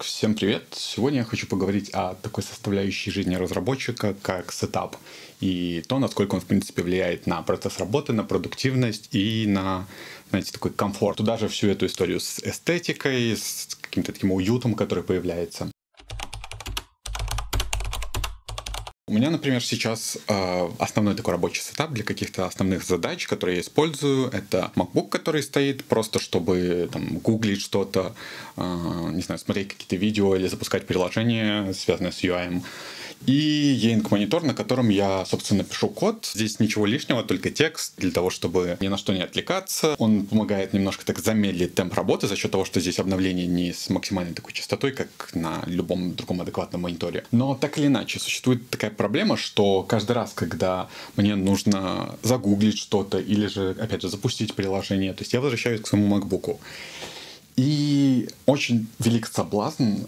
Итак, всем привет! Сегодня я хочу поговорить о такой составляющей жизни разработчика, как сетап, и то, насколько он, в принципе, влияет на процесс работы, на продуктивность и на, знаете, такой комфорт. Туда же всю эту историю с эстетикой, с каким-то таким уютом, который появляется. У меня, например, сейчас основной такой рабочий сетап для каких-то основных задач, которые я использую. Это MacBook, который стоит просто, чтобы там гуглить что-то, не знаю, смотреть какие-то видео или запускать приложения, связанные с UI. И E-Ink монитор, на котором я, собственно, пишу код. Здесь ничего лишнего, только текст, для того, чтобы ни на что не отвлекаться. Он помогает немножко так замедлить темп работы за счет того, что здесь обновление не с максимальной такой частотой, как на любом другом адекватном мониторе. Но так или иначе, существует такая проблема, что каждый раз, когда мне нужно загуглить что-то или же, опять же, запустить приложение, то есть я возвращаюсь к своему MacBook'у. И очень велик соблазн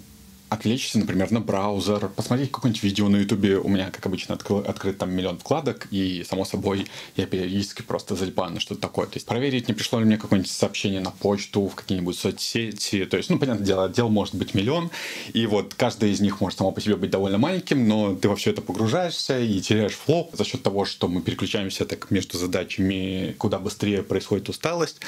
отвлечься, например, на браузер, посмотреть какое-нибудь видео на Ютубе. У меня, как обычно, открыт там миллион вкладок, и, само собой, я периодически просто залипаю на что-то такое. То есть проверить, не пришло ли мне какое-нибудь сообщение на почту, в какие-нибудь соцсети. То есть, понятное дело, дел может быть миллион, и вот каждое из них может само по себе быть довольно маленьким, но ты во все это погружаешься и теряешь флоу за счет того, что мы переключаемся так между задачами, куда быстрее происходит усталость.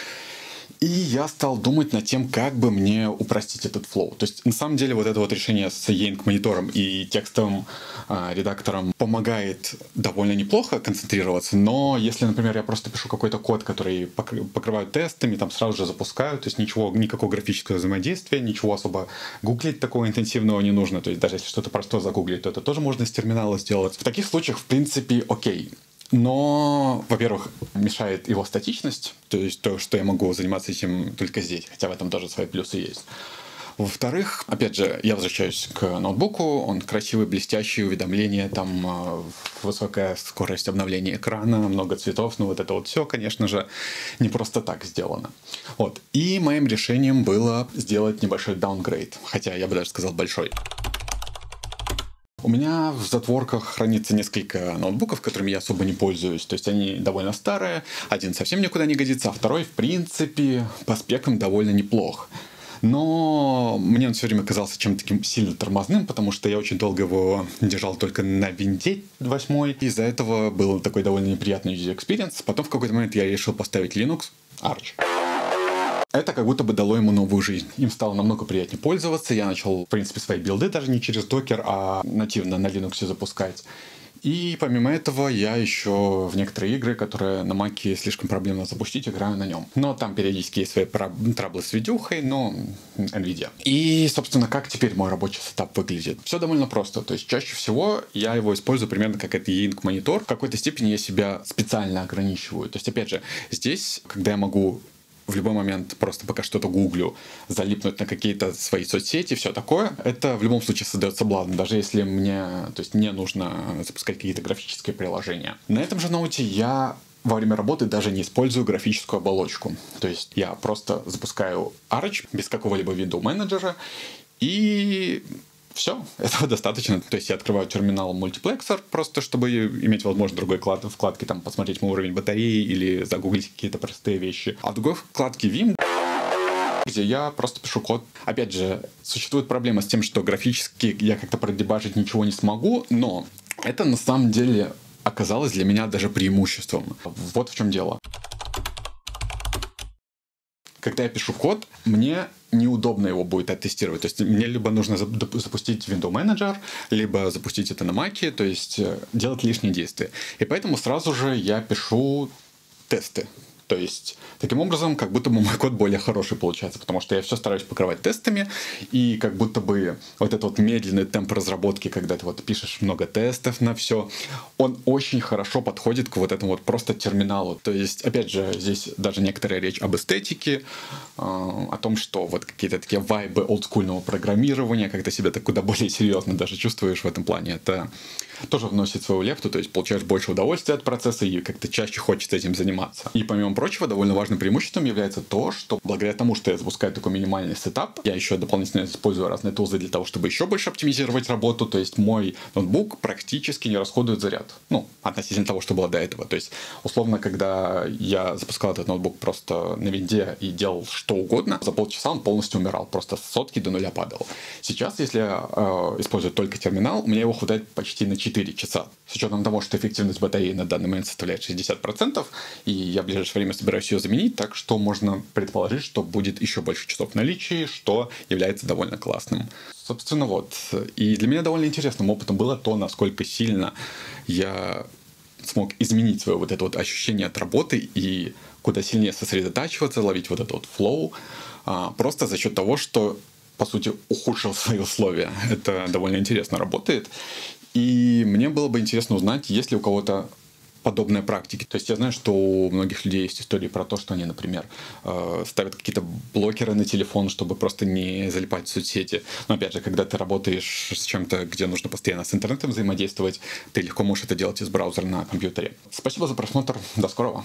И я стал думать над тем, как бы мне упростить этот флоу. То есть, на самом деле, вот это вот решение с E-Ink монитором и текстовым редактором помогает довольно неплохо концентрироваться, но если, например, я просто пишу какой-то код, который покрываю тестами, там сразу же запускаю, то есть никакого графического взаимодействия, ничего особо гуглить такого интенсивного не нужно. То есть, даже если что-то простое загуглить, то это тоже можно с терминала сделать. В таких случаях, в принципе, окей. Но, во-первых, мешает его статичность, то есть то, что я могу заниматься этим только здесь, хотя в этом тоже свои плюсы есть. Во-вторых, опять же, я возвращаюсь к ноутбуку, он красивый, блестящий, уведомления, там высокая скорость обновления экрана, много цветов, вот это вот все, конечно же, не просто так сделано. Вот. И моим решением было сделать небольшой даунгрейд, хотя я бы даже сказал большой. У меня в затворках хранится несколько ноутбуков, которыми я особо не пользуюсь. То есть они довольно старые, один совсем никуда не годится, а второй, в принципе, по спекам довольно неплох. Но мне он все время казался чем-то таким сильно тормозным, потому что я очень долго его держал только на винде 8. Из-за этого был такой довольно неприятный user experience. Потом в какой-то момент я решил поставить Linux Arch. Это как будто бы дало ему новую жизнь. Им стало намного приятнее пользоваться. Я начал, в принципе, свои билды даже не через Docker, а нативно на Linux запускать. И помимо этого я еще в некоторые игры, которые на Маке слишком проблемно запустить, играю на нем. Но там периодически есть свои траблы с видюхой, но NVIDIA. И, собственно, как теперь мой рабочий сетап выглядит? Все довольно просто. То есть чаще всего я его использую примерно как это E-Ink монитор. В какой-то степени я себя специально ограничиваю. То есть, опять же, здесь, когда я могу в любой момент просто пока что-то гуглю, залипнуть на какие-то свои соцсети, все такое, это в любом случае создает соблазн, даже если мне, то есть, не нужно запускать какие-то графические приложения. На этом же ноуте я во время работы даже не использую графическую оболочку. То есть я просто запускаю Arch без какого-либо window менеджера, и все, этого достаточно. То есть я открываю терминал мультиплексор, просто чтобы иметь возможность другой вкладки, там, посмотреть мой уровень батареи или загуглить какие-то простые вещи. А в другой вкладке Vim, где я просто пишу код. Опять же, существует проблема с тем, что графически я как-то продебажить ничего не смогу, но это на самом деле оказалось для меня даже преимуществом. Вот в чем дело. Когда я пишу код, мне неудобно его будет оттестировать. То есть мне либо нужно запустить Window Manager, либо запустить это на Mac, то есть делать лишние действия. И поэтому сразу же я пишу тесты. То есть, таким образом, как будто бы мой код более хороший получается, потому что я все стараюсь покрывать тестами, и как будто бы вот этот вот медленный темп разработки, когда ты вот пишешь много тестов на все, он очень хорошо подходит к вот этому вот просто терминалу. То есть, опять же, здесь даже некоторая речь об эстетике, о том, что вот какие-то такие вайбы олдскульного программирования, как ты себя так куда более серьезно даже чувствуешь в этом плане, это тоже вносит свою лепту, то есть получаешь больше удовольствия от процесса и как-то чаще хочется этим заниматься. И помимо прочего, довольно важным преимуществом является то, что благодаря тому, что я запускаю такой минимальный сетап, я еще дополнительно использую разные тулзы для того, чтобы еще больше оптимизировать работу. То есть мой ноутбук практически не расходует заряд. Ну, относительно того, что было до этого. То есть, условно, когда я запускал этот ноутбук просто на винде и делал что угодно, за полчаса он полностью умирал. Просто с сотки до нуля падал. Сейчас, если я использую только терминал, у меня его хватает почти на 4 часа. С учетом того, что эффективность батареи на данный момент составляет 60%, и я в ближайшее время собираюсь ее заменить, так что можно предположить, что будет еще больше часов в наличии, что является довольно классным. Собственно, вот. И для меня довольно интересным опытом было то, насколько сильно я смог изменить свое вот это вот ощущение от работы и куда сильнее сосредотачиваться, ловить вот этот вот флоу, просто за счет того, что, по сути, ухудшил свои условия. Это довольно интересно работает. И мне было бы интересно узнать, есть ли у кого-то подобные практики. То есть я знаю, что у многих людей есть истории про то, что они, например, ставят какие-то блокеры на телефон, чтобы просто не залипать в соцсети. Но опять же, когда ты работаешь с чем-то, где нужно постоянно с интернетом взаимодействовать, ты легко можешь это делать из браузера на компьютере. Спасибо за просмотр. До скорого.